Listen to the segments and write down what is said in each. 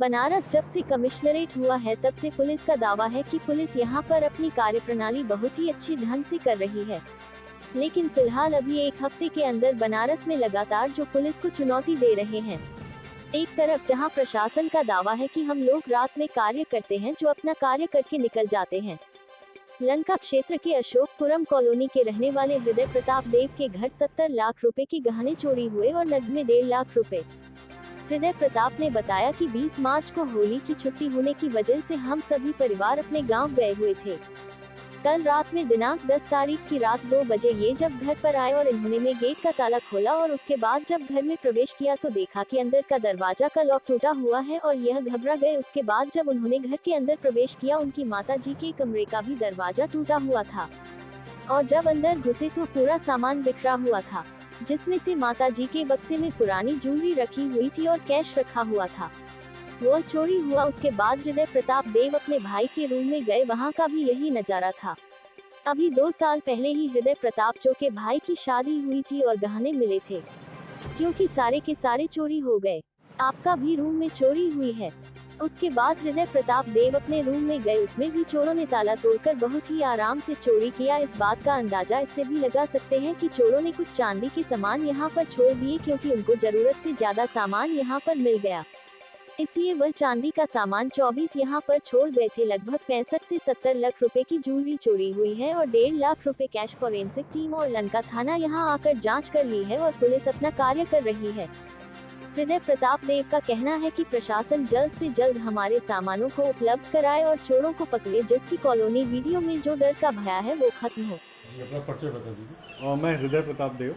बनारस जब से कमिश्नरेट हुआ है तब से पुलिस का दावा है कि पुलिस यहां पर अपनी कार्यप्रणाली बहुत ही अच्छी ढंग से कर रही है। लेकिन फिलहाल अभी एक हफ्ते के अंदर बनारस में लगातार जो पुलिस को चुनौती दे रहे हैं। एक तरफ जहां प्रशासन का दावा है कि हम लोग रात में कार्य करते हैं, जो अपना कार्य करके निकल जाते हैं। लंका क्षेत्र के अशोकपुरम कॉलोनी के रहने वाले हृदय प्रताप देव के घर 70 लाख रुपए के गहने चोरी हुए और नकद में 1.5 लाख रुपए। हृदय प्रताप ने बताया कि 20 मार्च को होली की छुट्टी होने की वजह से हम सभी परिवार अपने गांव गए हुए थे। कल रात में दिनांक 10 तारीख की रात 2 बजे ये जब घर पर आए और इन्होंने में गेट का ताला खोला और उसके बाद जब घर में प्रवेश किया तो देखा कि अंदर का दरवाजा का लॉक टूटा हुआ है और यह घबरा गए। उसके बाद जब उन्होंने घर के अंदर प्रवेश किया, उनकी माता जी के कमरे का भी दरवाजा टूटा हुआ था और जब अंदर घुसे तो पूरा सामान बिखरा हुआ था, जिसमें से माता जी के बक्से में पुरानी ज्वेलरी रखी हुई थी और कैश रखा हुआ था। वो चोरी हुआ। उसके बाद हृदय प्रताप देव अपने भाई के रूम में गए, वहां का भी यही नजारा था। अभी 2 साल पहले ही हृदय प्रताप जो के भाई की शादी हुई थी और गहने मिले थे, क्योंकि सारे के सारे चोरी हो गए। आपका भी रूम में चोरी हुई है। उसके बाद हृदय प्रताप देव अपने रूम में गए, उसमें भी चोरों ने ताला तोड़कर बहुत ही आराम से चोरी किया। इस बात का अंदाजा इससे भी लगा सकते हैं कि चोरों ने कुछ चांदी के सामान यहाँ पर छोड़ दिए, क्योंकि उनको जरूरत से ज्यादा सामान यहाँ पर मिल गया, इसलिए वह चांदी का सामान 24 यहाँ पर छोड़ गए थे। लगभग 65 से 70 लाख रुपए की ज्वेलरी चोरी हुई है और 1.5 लाख रुपए कैश। फॉरेंसिक टीम और लंका थाना यहाँ आकर जांच कर ली है और पुलिस अपना कार्य कर रही है। हृदय प्रताप देव का कहना है कि प्रशासन जल्द से जल्द हमारे सामानों को उपलब्ध कराए और चोरों को पकड़े, जिसकी कॉलोनी वीडियो में जो डर का भया है वो खत्म हो। जी, अपना परिचय बता दीजिए। मैं हृदय प्रताप देव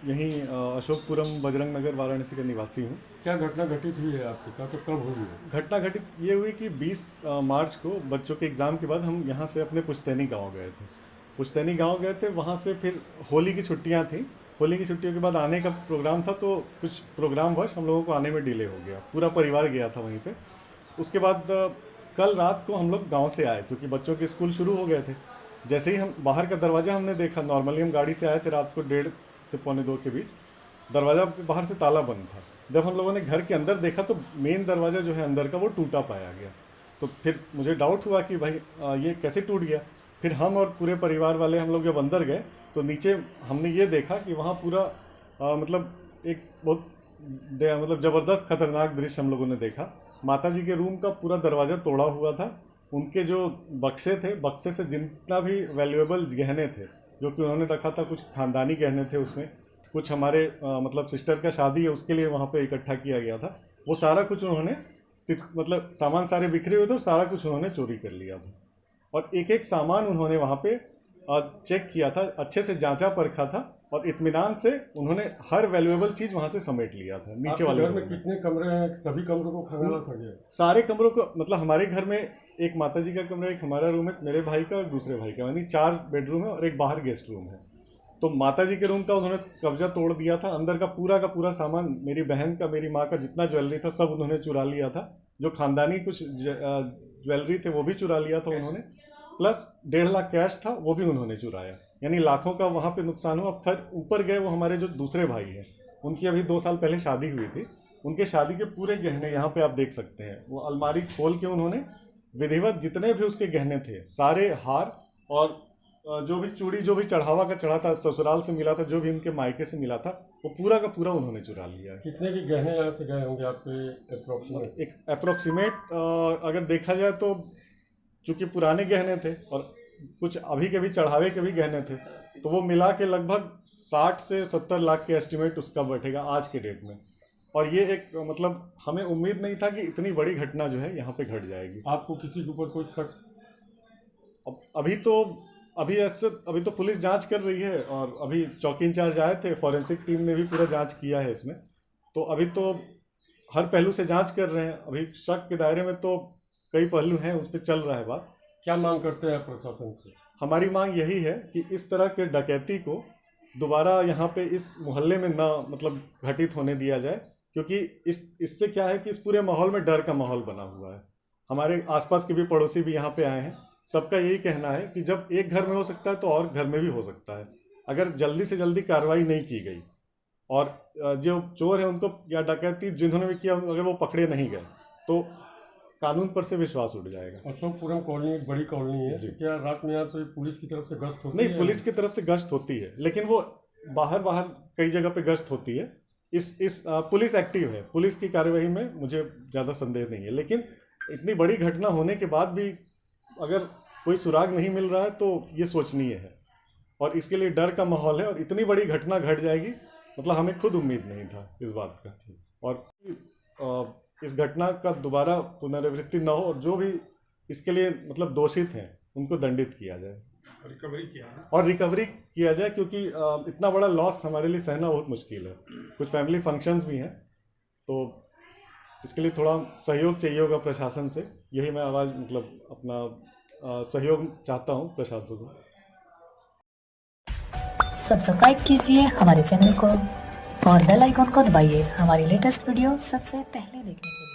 यहीं अशोकपुरम बजरंग नगर वाराणसी का निवासी हूँ। क्या घटना घटित हुई है आपके साथ और कब हुई है? घटना घटित ये हुई कि 20 मार्च को बच्चों के एग्ज़ाम के बाद हम यहाँ से अपने पुश्तैनी गांव गए थे। पुश्तैनी गांव गए थे, वहाँ से फिर होली की छुट्टियाँ थी। होली की छुट्टियों के बाद आने का प्रोग्राम था, तो कुछ प्रोग्राम वश हम लोगों को आने में डिले हो गया। पूरा परिवार गया था वहीं पर। उसके बाद कल रात को हम लोग गाँव से आए, क्योंकि बच्चों के स्कूल शुरू हो गए थे। जैसे ही हम बाहर का दरवाज़ा हमने देखा, नॉर्मली हम गाड़ी से आए थे रात को 1:30 से 1:45 के बीच, दरवाज़ा बाहर से ताला बंद था। जब हम लोगों ने घर के अंदर देखा तो मेन दरवाज़ा जो है अंदर का वो टूटा पाया गया। तो फिर मुझे डाउट हुआ कि भाई ये कैसे टूट गया। फिर हम और पूरे परिवार वाले हम लोग जब अंदर गए तो नीचे हमने ये देखा कि वहाँ पूरा मतलब एक बहुत मतलब ज़बरदस्त खतरनाक दृश्य हम लोगों ने देखा। माता जी के रूम का पूरा दरवाज़ा तोड़ा हुआ था। उनके जो बक्से थे, बक्से से जितना भी वैल्यूएबल गहने थे जो कि उन्होंने रखा था, कुछ खानदानी गहने थे उसमें, कुछ हमारे मतलब सिस्टर का शादी है उसके लिए वहाँ पे इकट्ठा किया गया था, वो सारा कुछ उन्होंने मतलब सामान सारे बिखरे हुए थे, सारा कुछ उन्होंने चोरी कर लिया था। और एक एक सामान उन्होंने वहाँ पे चेक किया था, अच्छे से जांचा परखा था और इत्मीनान से उन्होंने हर वैल्यूएबल चीज़ वहाँ से समेट लिया था। नीचे वाले घर में कितने कमरे हैं? सभी कमरों को खंगाला था क्या? सारे कमरों को, मतलब हमारे घर में एक माता जी का कमरा, एक हमारा रूम है, मेरे भाई का और दूसरे भाई का, यानी 4 बेडरूम है और एक बाहर गेस्ट रूम है। तो माता जी के रूम का उन्होंने कब्जा तोड़ दिया था। अंदर का पूरा सामान, मेरी बहन का, मेरी माँ का जितना ज्वेलरी था सब उन्होंने चुरा लिया था। जो खानदानी कुछ ज्वेलरी थे वो भी चुरा लिया था उन्होंने, प्लस 1.5 लाख कैश था वो भी उन्होंने चुराया। यानी लाखों का वहाँ पे नुकसान हुआ। फिर ऊपर गए, वो हमारे जो दूसरे भाई हैं, उनकी अभी 2 साल पहले शादी हुई थी, उनके शादी के पूरे गहने यहाँ पे आप देख सकते हैं। वो अलमारी खोल के उन्होंने विधिवत जितने भी उसके गहने थे, सारे हार और जो भी चूड़ी, जो भी चढ़ावा का चढ़ा था, ससुराल से मिला था, जो भी उनके मायके से मिला था, वो पूरा का पूरा उन्होंने चुरा लिया है। कितने के गहने यहाँ से गए होंगे आपके अप्रोक्सीमेट? एक अप्रोक्सीमेट अगर देखा जाए तो, चूंकि पुराने गहने थे और कुछ अभी के भी चढ़ावे के भी गहने थे, तो वो मिला के लगभग 60 से 70 लाख के एस्टिमेट उसका बैठेगा आज के डेट में। और ये एक मतलब हमें उम्मीद नहीं था कि इतनी बड़ी घटना जो है यहाँ पे घट जाएगी। आपको किसी के ऊपर कोई शक? अभी तो पुलिस जांच कर रही है और अभी चौकी इंचार्ज आए थे, फॉरेंसिक टीम ने भी पूरा जांच किया है इसमें। तो अभी तो हर पहलू से जांच कर रहे हैं। अभी शक के दायरे में तो कई पहलू हैं, उस पर चल रहा है बात। क्या मांग करते हैं प्रशासन से? हमारी मांग यही है कि इस तरह के डकैती को दोबारा यहाँ पे इस मोहल्ले में ना मतलब घटित होने दिया जाए, क्योंकि इससे क्या है कि इस पूरे माहौल में डर का माहौल बना हुआ है। हमारे आसपास के भी पड़ोसी भी यहाँ पे आए हैं, सबका यही कहना है कि जब एक घर में हो सकता है तो और घर में भी हो सकता है। अगर जल्दी से जल्दी कार्रवाई नहीं की गई और जो चोर है उनको या डकैती जिन्होंने भी किया अगर वो पकड़े नहीं गए तो कानून पर से विश्वास उठ जाएगा। अशोकपुरम कॉलोनी एक बड़ी कॉलोनी है, जी। तो क्या रात में यहाँ पे पुलिस की तरफ से गश्त होती नहीं, है? पुलिस की तरफ से गश्त होती है, लेकिन वो बाहर बाहर कई जगह पे गश्त होती है। पुलिस एक्टिव है, पुलिस की कार्यवाही में मुझे ज़्यादा संदेह नहीं है, लेकिन इतनी बड़ी घटना होने के बाद भी अगर कोई सुराग नहीं मिल रहा है तो ये सोचनीय है और इसके लिए डर का माहौल है और इतनी बड़ी घटना घट जाएगी मतलब हमें खुद उम्मीद नहीं था इस बात का। और इस घटना का दोबारा पुनरावृत्ति न हो और जो भी इसके लिए मतलब दोषित हैं उनको दंडित किया जाए और रिकवरी किया जाए, क्योंकि इतना बड़ा लॉस हमारे लिए सहना बहुत मुश्किल है। कुछ फैमिली फंक्शंस भी हैं, तो इसके लिए थोड़ा सहयोग चाहिए होगा प्रशासन से। यही मैं आवाज़ मतलब अपना सहयोग चाहता हूँ प्रशासन से। सब्सक्राइब कीजिए हमारे चैनल को और बेल आइकॉन को दबाइए हमारी लेटेस्ट वीडियो सबसे पहले देखने के लिए।